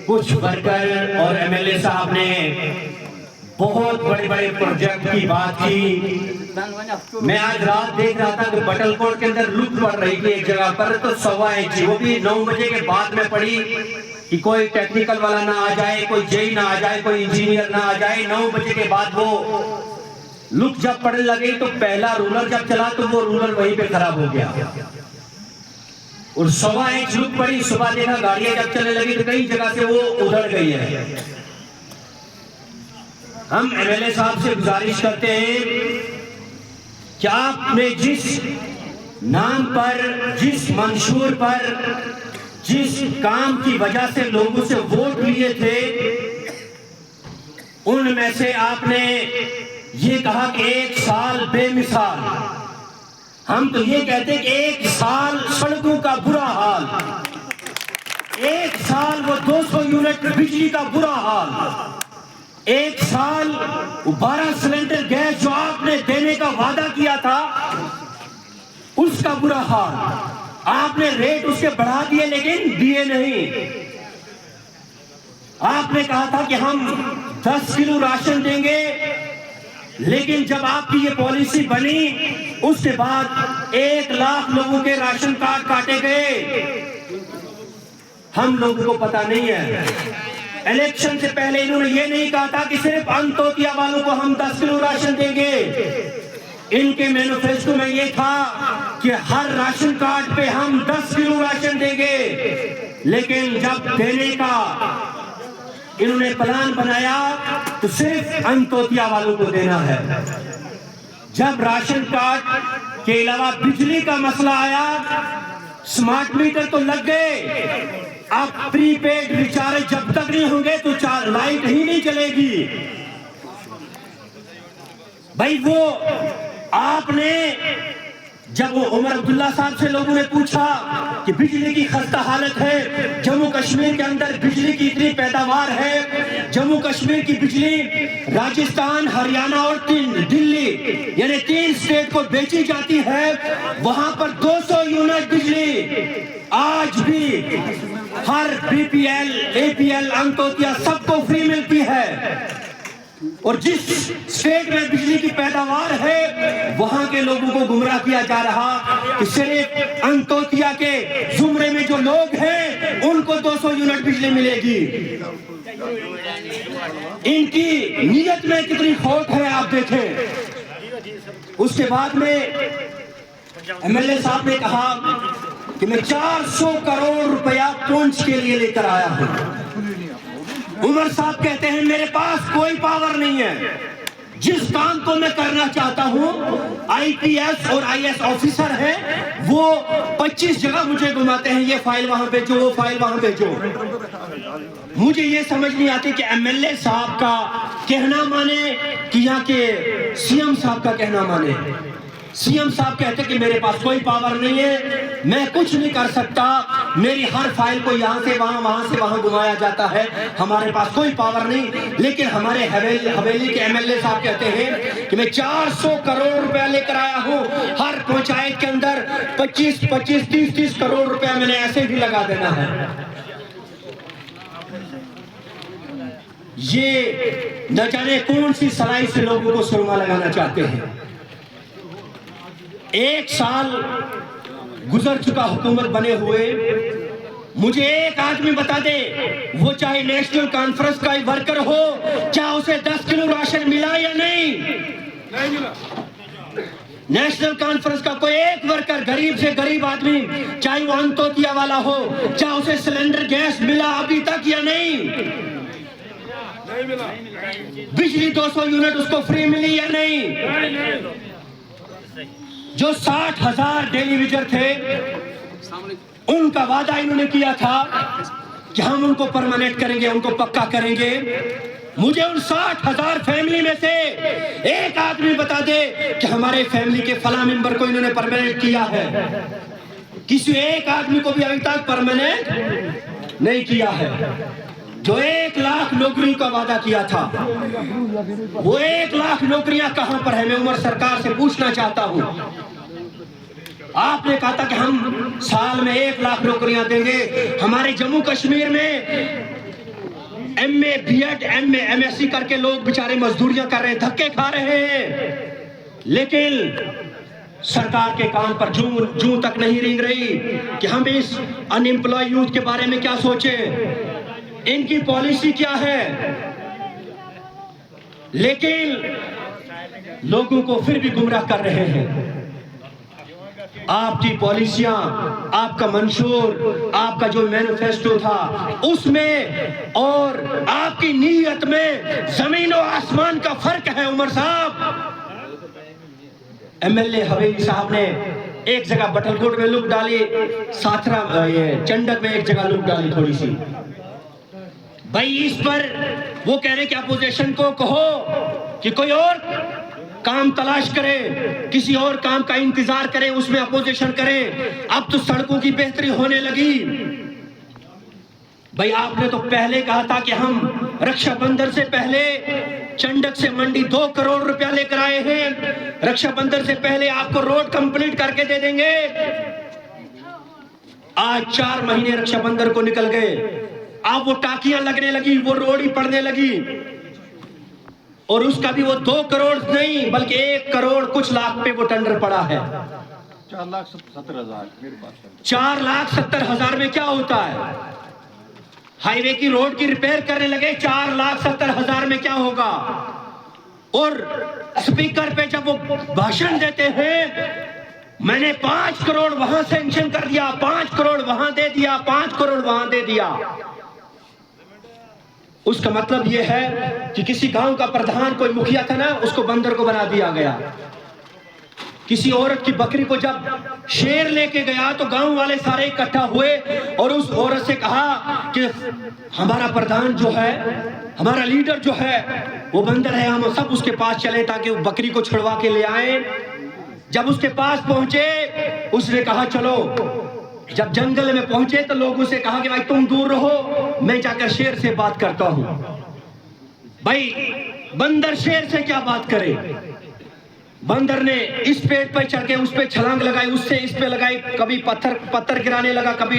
कुछ वर्कर और एमएलए साहब ने बहुत बड़े बड़े प्रोजेक्ट की बात की। मैं आज रात देख रहा था कि बटलकोट के अंदर लूट पड़ रही थी एक जगह पर, तो 1.25 इंच, वो भी 9 बजे के बाद में पड़ी कि कोई टेक्निकल वाला ना आ जाए, कोई जेई ना आ जाए, कोई इंजीनियर ना आ जाए। 9 बजे के बाद वो लुक जब पड़ने लगी तो पहला रूलर जब चला तो वो रूलर वहीं पे खराब हो गया और 1.25 इंच लुक पड़ी। सुबह देखा गाड़ियां जब चलने लगी तो कई जगह से वो उधड़ गई है। हम एमएलए साहब से गुजारिश करते हैं कि आपने जिस नाम पर, जिस मंशूर पर, जिस काम की वजह से लोगों से वोट लिए थे, उनमें से आपने ये कहा कि 1 साल बेमिसाल। हम तो ये कहते हैं कि 1 साल सड़कों का बुरा हाल, 1 साल वो 200 यूनिट बिजली का बुरा हाल, 1 साल 12 सिलेंडर गैस जो आपने देने का वादा किया था उसका बुरा हाल। आपने रेट उसके बढ़ा दिए लेकिन दिए नहीं। आपने कहा था कि हम 10 किलो राशन देंगे, लेकिन जब आपकी ये पॉलिसी बनी उसके बाद 1 लाख लोगों के राशन कार्ड काटे गए। हम लोगों को पता नहीं है। इलेक्शन से पहले इन्होंने ये नहीं कहा था कि सिर्फ अंत्योदय वालों को हम 10 किलो राशन देंगे। इनके मैनिफेस्टो में ये था कि हर राशन कार्ड पे हम 10 किलो राशन देंगे, लेकिन जब देने का इन्होंने प्लान बनाया तो सिर्फ अंत्योदय वालों को देना है। जब राशन कार्ड के अलावा बिजली का मसला आया, स्मार्ट मीटर तो लग गए, अब प्रीपेड रिचार्ज जब तक नहीं होंगे तो लाइट ही नहीं चलेगी। भाई वो आपने जब वो उमर अब्दुल्ला साहब से लोगों ने पूछा कि बिजली की खस्ता हालत है, जम्मू कश्मीर के अंदर बिजली की इतनी पैदावार है, जम्मू कश्मीर की बिजली राजस्थान, हरियाणा और दिल्ली यानी 3 स्टेट को बेची जाती है, वहां पर 200 यूनिट बिजली आज भी हर बीपीएल, एपीएल, अंत्योदय सबको फ्री मिलती है। और जिस स्टेट में बिजली की पैदावार है वहां के लोगों को गुमराह किया जा रहा कि सिर्फ अंत्योदय के जुमरे में जो लोग हैं उनको 200 यूनिट बिजली मिलेगी। इनकी नीयत में कितनी खोट है आप देखें। उसके बाद में एमएलए साहब ने कहा कि मैं 400 करोड़ रुपया पुंछ के लिए लेकर आया हूं। उमर साहब कहते हैं मेरे पास कोई पावर नहीं है, जिस काम को मैं करना चाहता हूं, आईपीएस और आईएएस ऑफिसर है वो 25 जगह मुझे घुमाते हैं, ये फाइल वहां भेजो, वो फाइल वहां भेजो। मुझे ये समझ नहीं आती कि एमएलए साहब का कहना माने कि यहाँ के सीएम साहब का कहना माने। सीएम साहब कहते कि मेरे पास कोई पावर नहीं है, मैं कुछ नहीं कर सकता, मेरी हर फाइल को यहाँ से वहां, वहां से वहां घुमाया जाता है, हमारे पास कोई पावर नहीं। लेकिन हमारे हवेली के एमएलए साहब कहते हैं कि मैं 400 करोड़ रुपया लेकर आया हूं, हर पंचायत के अंदर 25-25, 30-30 करोड़ रुपया मैंने ऐसे भी लगा देना है। ये न जाने कौन सी सलाई से लोगों को सुरमा लगाना चाहते हैं। 1 साल गुजर चुका हुकूमत बने हुए, मुझे एक आदमी बता दे, वो चाहे नेशनल कॉन्फ्रेंस का वर्कर हो, क्या उसे 10 किलो राशन मिला या नहीं? नहीं मिला। नेशनल कॉन्फ्रेंस का कोई एक वर्कर, गरीब से गरीब आदमी, चाहे वो अंत्योदय वाला हो, क्या उसे सिलेंडर गैस मिला अभी तक या नहीं? नहीं मिला। बिजली 200 यूनिट उसको फ्री मिली या नहीं? जो 60,000 डेली विजर थे उनका वादा इन्होंने किया था कि हम उनको परमानेंट करेंगे, उनको पक्का करेंगे। मुझे उन 60,000 फैमिली में से एक आदमी बता दे कि हमारे फैमिली के फला मेंबर को इन्होंने परमानेंट किया है। किसी एक आदमी को भी अभी तक परमानेंट नहीं किया है। जो 1 लाख नौकरी का वादा किया था, वो 1 लाख नौकरियां कहां पर है? मैं उमर सरकार से पूछना चाहता हूं। आपने कहा था कि हम साल में 1 लाख नौकरियां देंगे। हमारे जम्मू कश्मीर में MA BEd MA MSc करके लोग बेचारे मजदूरियां कर रहे हैं, धक्के खा रहे हैं, लेकिन सरकार के कान पर जूं तक नहीं रेंग रही कि हम इस अनएम्प्लॉय यूथ के बारे में क्या सोचें, इनकी पॉलिसी क्या है। लेकिन लोगों को फिर भी गुमराह कर रहे हैं। आपकी पॉलिसियां, आपका मंशूर, आपका जो मैनिफेस्टो था उसमें और आपकी नीयत में जमीन और आसमान का फर्क है। उमर साहब, MLA हवेली साहब ने एक जगह बटलकोट में लुक डाली, साथरा ये चंडक में एक जगह लुक डाली थोड़ी सी। भाई इस पर वो कह रहे कि अपोजिशन को कहो कि कोई और काम तलाश करे, किसी और काम का इंतजार करे, उसमें अपोजिशन करे। अब तो सड़कों की बेहतरी होने लगी। भाई आपने तो पहले कहा था कि हम रक्षाबंधन से पहले चंडक से मंडी 2 करोड़ रुपया लेकर आए हैं, रक्षाबंधन से पहले आपको रोड कंप्लीट करके दे देंगे। आज 4 महीने रक्षाबंधन को निकल गए, अब वो टाकियां लगने लगी, वो रोड ही पड़ने लगी, और उसका भी वो 2 करोड़ नहीं बल्कि 1 करोड़ कुछ लाख पे वो टेंडर पड़ा है। 4,70,000 मेरे पास। 4,70,000 में क्या होता है? हाईवे की रोड की रिपेयर करने लगे, 4,70,000 में क्या होगा? और स्पीकर पे जब वो भाषण देते हैं, मैंने 5 करोड़ वहां सैंक्शन कर दिया, 5 करोड़ वहां दे दिया, 5 करोड़ वहां दे दिया। उसका मतलब यह है कि किसी गांव का प्रधान कोई मुखिया था ना, उसको बंदर को बना दिया गया। किसी औरत की बकरी को जब शेर लेके गया तो गांव वाले सारे इकट्ठा हुए और उस औरत से कहा कि हमारा प्रधान जो है, हमारा लीडर जो है वो बंदर है, हम सब उसके पास चले ताकि वो बकरी को छुड़वा के ले आए। जब उसके पास पहुंचे उसने कहा चलो। जब जंगल में पहुंचे तो लोगों से कहा कि भाई तुम दूर रहो, मैं जाकर शेर से बात करता हूं। भाई बंदर शेर से क्या बात करे? बंदर ने इस पेड़ पर चढ़ के उस पे छलांग लगाई, उससे इस पे लगाई, कभी पत्थर गिराने लगा, कभी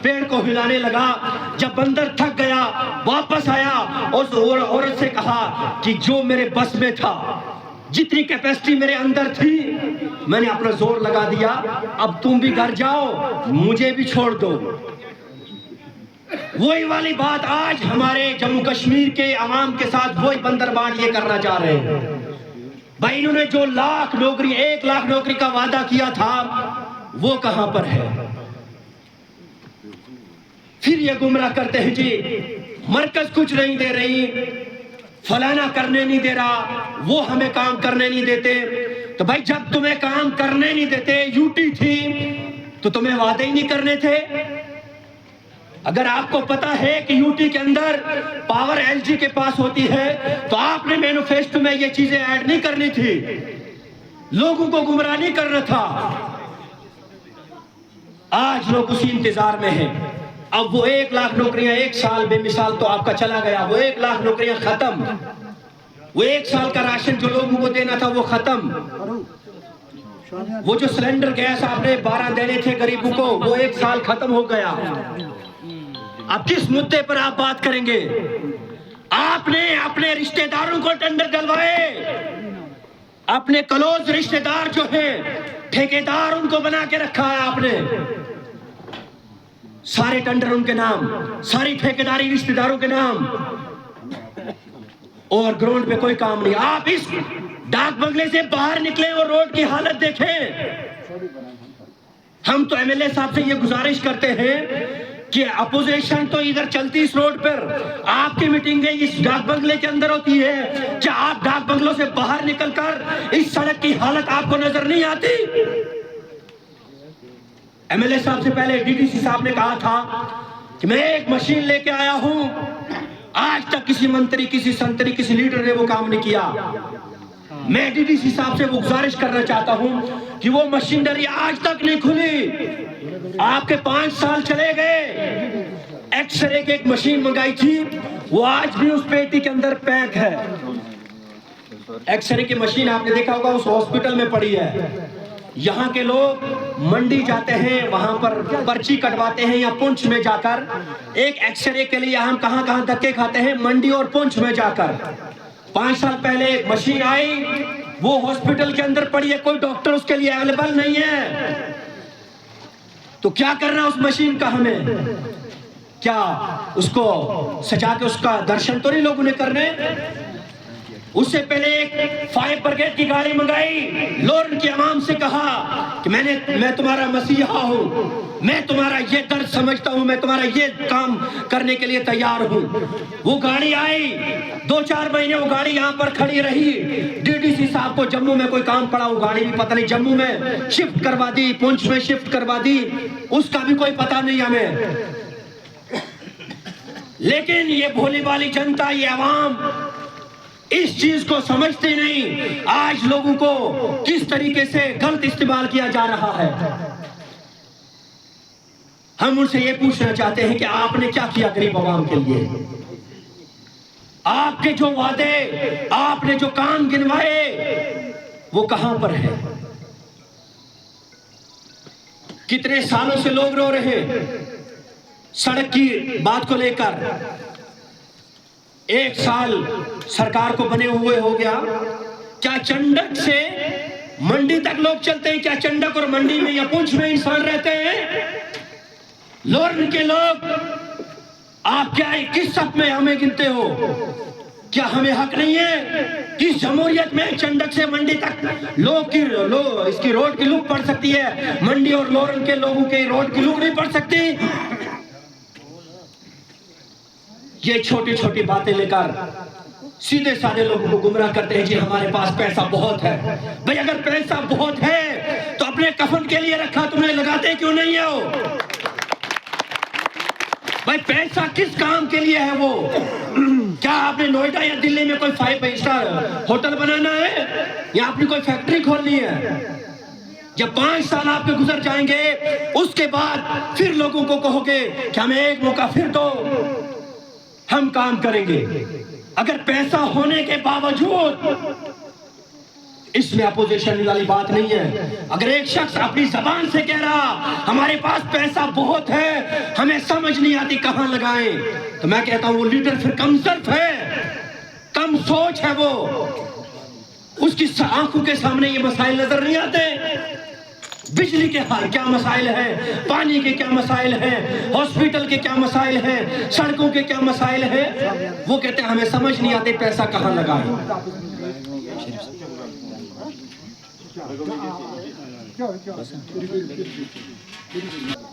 पेड़ को हिलाने लगा। जब बंदर थक गया वापस आया और उस औरत से कहा कि जो मेरे बस में था, जितनी कैपेसिटी मेरे अंदर थी, मैंने अपना जोर लगा दिया, अब तुम भी घर जाओ, मुझे भी छोड़ दो। वही वाली बात आज हमारे जम्मू कश्मीर के आवाम के साथ वही बंदरबाज ये करना चाह रहे हैं। भाई इन्होंने जो 1 लाख नौकरी का वादा किया था वो कहां पर है? फिर ये गुमराह करते हैं जी मरकज कुछ नहीं दे रही, फलाना करने नहीं दे रहा, वो हमें काम करने नहीं देते। तो भाई जब तुम्हें काम करने नहीं देते, यूटी थी तो तुम्हें वादे ही नहीं करने थे। अगर आपको पता है कि यूटी के अंदर पावर LG के पास होती है तो आपने मैनिफेस्टो में ये चीजें ऐड नहीं करनी थी, लोगों को गुमराह नहीं करना था। आज लोग उसी इंतजार में हैं। अब वो 1 लाख नौकरियां 1 साल बेमिसाल तो आपका चला गया, वो 1 लाख नौकरियां खत्म, वो 1 साल का राशन जो लोगों को देना था वो खत्म, वो जो सिलेंडर गैस आपने 12 देने थे गरीबों को वो 1 साल खत्म हो गया। अब किस मुद्दे पर आप बात करेंगे? आपने अपने रिश्तेदारों को टेंडर डलवाए, अपने क्लोज रिश्तेदार जो हैं ठेकेदार उनको बना के रखा है आपने, सारे टेंडर उनके नाम, सारी ठेकेदारी रिश्तेदारों के नाम, और ग्राउंड पे कोई काम नहीं। आप इस डाक बंगले से बाहर निकले और रोड की हालत देखें। हम तो MLA साहब से ये गुजारिश करते हैं कि अपोजिशन तो इधर चलती इस रोड पर, आपकी मीटिंगें इस डाक बंगले के अंदर होती है, क्या आप डाक बंगलों से बाहर निकलकर इस सड़क की हालत आपको नजर नहीं आती? MLA साहब से पहले DDC साहब ने कहा था कि मैं एक मशीन लेके आया हूं, आज तक किसी मंत्री, किसी संतरी, किसी लीडर ने वो काम नहीं किया। मैं DDC साहब से वो गुजारिश करना चाहता हूं कि वो मशीनरी आज तक नहीं खुली। आपके 5 साल चले गए, एक्सरे की एक मशीन मंगाई थी, वो आज भी उस पेटी के अंदर पैक है। एक्सरे की मशीन आपने देखा होगा उस हॉस्पिटल में पड़ी है। यहाँ के लोग मंडी जाते हैं, वहां पर पर्ची कटवाते हैं, या पुंछ में जाकर एक एक्सरे के लिए हम कहां कहां धक्के खाते हैं, मंडी और पुंछ में जाकर। 5 साल पहले एक मशीन आई, वो हॉस्पिटल के अंदर पड़ी है, कोई डॉक्टर उसके लिए अवेलेबल नहीं है। तो क्या करना उस मशीन का हमें? क्या उसको सजा के उसका दर्शन तो नहीं लोगों ने करने? उससे पहले एक फायर ब्रिगेड की गाड़ी मंगाई, लोरन की आवाम से कहा कि मैं तुम्हारा मसीहा हूं, मैं तुम्हारा ये दर्द समझता हूं, मैं तुम्हारा ये काम करने के लिए तैयार हूं। वो गाड़ी आई, 2-4 महीने वो गाड़ी यहाँ पर खड़ी रही। डीडीसी साहब को जम्मू में कोई काम पड़ा, वो गाड़ी भी पता नहीं जम्मू में शिफ्ट करवा दी, पुंछ में शिफ्ट करवा दी, उसका भी कोई पता नहीं हमें। लेकिन ये भोली भाली जनता, ये आवाम इस चीज को समझते नहीं। आज लोगों को किस तरीके से गलत इस्तेमाल किया जा रहा है। हम उनसे ये पूछना चाहते हैं कि आपने क्या किया गरीब आवाम के लिए? आपके जो वादे, आपने जो काम गिनवाए, वो कहां पर है? कितने सालों से लोग रो रहे हैं सड़क की बात को लेकर। 1 साल सरकार को बने हुए हो गया। क्या चंडक से मंडी तक लोग चलते हैं? क्या चंडक और मंडी में या पुंछ में इंसान रहते हैं? लोरन के लोग, आप क्या किस सब में हमें गिनते हो? क्या हमें हक नहीं है? किस जमहूरियत में चंडक से मंडी तक इसकी रोड की लुक पड़ सकती है, मंडी और लोरन के लोगों के रोड की लुक नहीं पड़ सकती? ये छोटी छोटी बातें लेकर सीधे साधे लोगों को गुमराह करते हैं। जी हमारे पास पैसा बहुत है। भाई अगर पैसा बहुत है तो अपने कफन के लिए रखा तुमने, लगाते क्यों नहीं हो? भाई पैसा किस काम के लिए है वो? क्या आपने नोएडा या दिल्ली में कोई 5 स्टार होटल बनाना है या अपनी कोई फैक्ट्री खोलनी है? जब 5 साल आपके गुजर जाएंगे, उसके बाद फिर लोगों को कहोगे कि हमें एक मौका फिर दो, हम काम करेंगे। अगर पैसा होने के बावजूद, इसमें अपोजिशन वाली बात नहीं है। अगर एक शख्स अपनी जबान से कह रहा हमारे पास पैसा बहुत है, हमें समझ नहीं आती कहां लगाएं, तो मैं कहता हूं वो लीडर फिर कमजोर है, कम सोच है वो। उसकी आंखों के सामने ये मसाइल नजर नहीं आते। बिजली के हाल क्या मसाइल है, पानी के क्या मसाइल हैं, हॉस्पिटल के क्या मसाइल हैं, सड़कों के क्या मसाइल हैं, वो कहते हैं हमें समझ नहीं आते पैसा कहां लगाएं।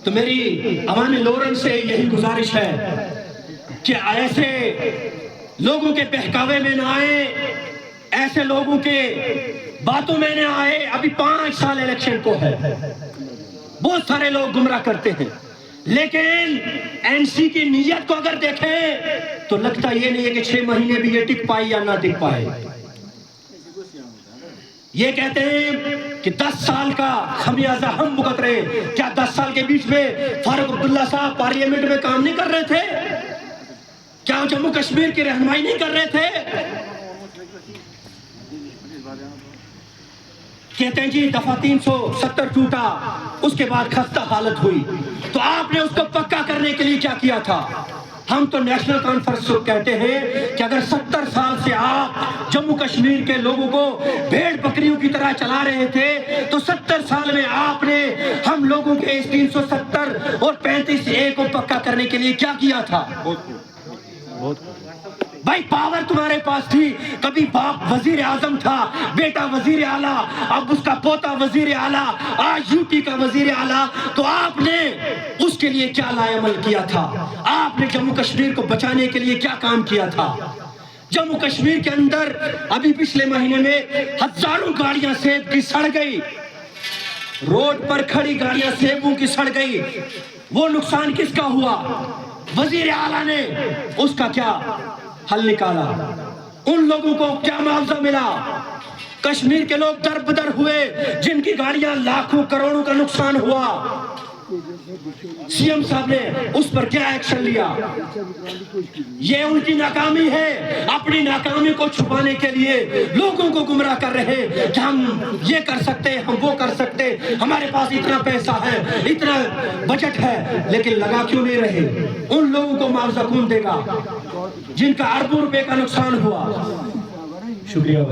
तो मेरी अवामी लोरन से यही गुजारिश है कि ऐसे लोगों के बहकावे में ना आए, ऐसे लोगों के बातों में ना आए। अभी 5 साल इलेक्शन को है, बहुत सारे लोग गुमराह करते हैं, लेकिन एनसी की नीयत को अगर देखें तो लगता ये नहीं है कि 6 महीने भी ये टिक पाए या ना टिक पाए। ये कहते हैं कि 10 साल का खमियाजा हम भुगत रहे। क्या 10 साल के बीच में फारूक अब्दुल्ला साहब पार्लियामेंट में काम नहीं कर रहे थे? क्या जम्मू कश्मीर की रहनुमाई नहीं कर रहे थे? कहते हैं जी दफा 370 टूटा, उसके बाद खस्ता हालत हुई, तो आपने उसको पक्का करने के लिए क्या किया था? हम तो नेशनल कॉन्फ्रेंस को कहते हैं कि अगर 70 साल से आप जम्मू कश्मीर के लोगों को भेड़ बकरियों की तरह चला रहे थे, तो 70 साल में आपने हम लोगों के इस 370 और 35A को पक्का करने के लिए क्या किया था? भाई पावर तुम्हारे पास थी। कभी बाप वजीर आजम था, बेटा वजीर आला, अब उसका पोता वजीर आला, आज यूटी का वजीर आला, तो आपने उसके लिए क्या लाएमल किया था? आपने जम्मू कश्मीर को बचाने के लिए क्या काम किया था? जम्मू कश्मीर के अंदर अभी पिछले महीने में हजारों गाड़ियां सेब की सड़ गई, रोड पर खड़ी गाड़ियां सेबों की सड़ गई। वो नुकसान किसका हुआ? वजीर आला ने उसका क्या हल निकाला? उन लोगों को क्या मुआवजा मिला? कश्मीर के लोग दर बदर हुए, जिनकी गाड़ियां लाखों करोड़ों का नुकसान हुआ। सीएम साहब ने उस पर क्या एक्शन लिया? ये उनकी नाकामी है। अपनी नाकामी को छुपाने के लिए लोगों को गुमराह कर रहे हैं कि हम ये कर सकते हैं, हम वो कर सकते हैं, हमारे पास इतना पैसा है, इतना बजट है, लेकिन लगा क्यों नहीं रहे? उन लोगों को मुआवजा कौन देगा जिनका अरबों रुपए का नुकसान हुआ? शुक्रिया।